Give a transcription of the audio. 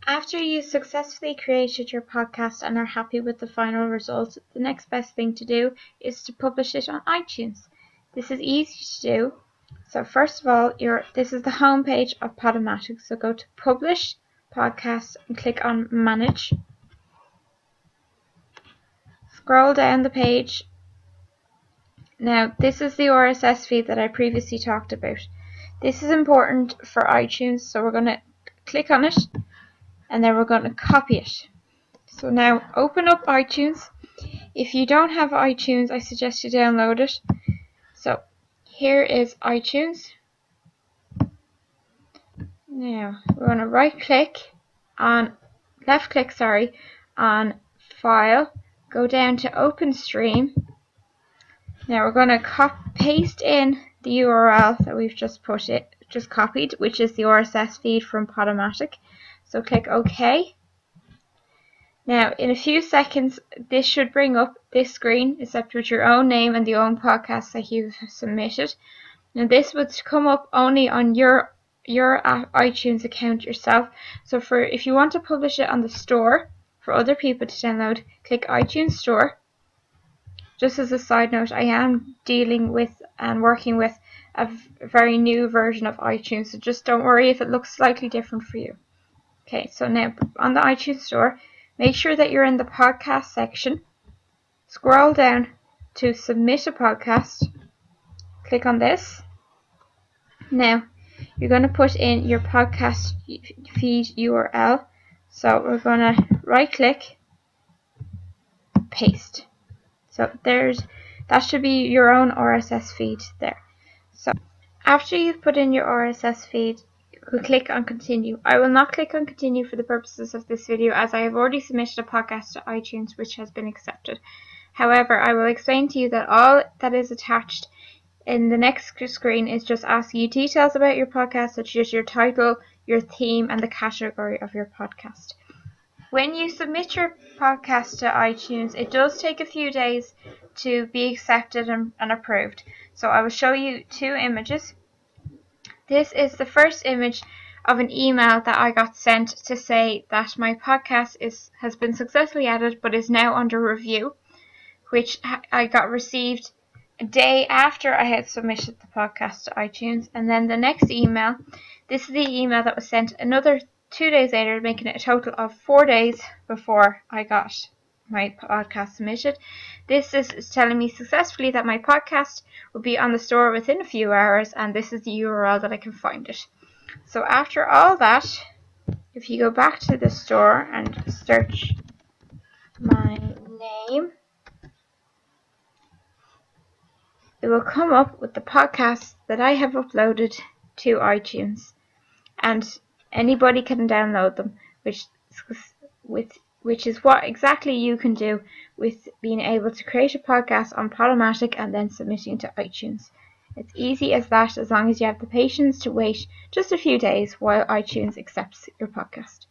After you successfully created your podcast and are happy with the final result, the next best thing to do is to publish it on iTunes. This is easy to do. So first of all, this is the home page of PodOmatic. So go to Publish, Podcast, and click on Manage. Scroll down the page. Now, this is the RSS feed that I previously talked about. This is important for iTunes, so we're going to click on it, and then we're going to copy it. So now open up iTunes. If you don't have iTunes, I suggest you download it. So here is iTunes. Now we're going to left click on File, go down to OpenStream. Now we're going to paste in the URL that we've just copied, which is the RSS feed from PodOmatic. So click OK. Now in a few seconds this should bring up this screen, except with your own name and the own podcast that you've submitted. Now this would come up only on your iTunes account yourself. So if you want to publish it on the store for other people to download, click iTunes Store. Just as a side note, I am dealing with and working with a very new version of iTunes, so just don't worry if it looks slightly different for you. Okay, so now on the iTunes Store, make sure that you're in the podcast section. Scroll down to Submit a Podcast. Click on this. Now, you're going to put in your podcast feed URL. So we're going to right click, paste. So that should be your own RSS feed there. So after you've put in your RSS feed, you click on continue. I will not click on continue for the purposes of this video, as I have already submitted a podcast to iTunes which has been accepted. However, I will explain to you that all that is attached in the next screen is just asking you details about your podcast, such as your title, your theme, and the category of your podcast. When you submit your podcast to iTunes, it does take a few days to be accepted and approved. So I will show you two images. This is the first image of an email that I got sent to say that my podcast has been successfully added but is now under review, which I got received a day after I had submitted the podcast to iTunes. And then the next email, this is the email that was sent another 2 days later, making it a total of 4 days before I got my podcast submitted. This is telling me successfully that my podcast will be on the store within a few hours, and this is the URL that I can find it. So after all that, if you go back to the store and search my name, it will come up with the podcasts that I have uploaded to iTunes, and anybody can download them, which is what exactly you can do with being able to create a podcast on PodOmatic and then submitting to iTunes. It's easy as that, as long as you have the patience to wait just a few days while iTunes accepts your podcast.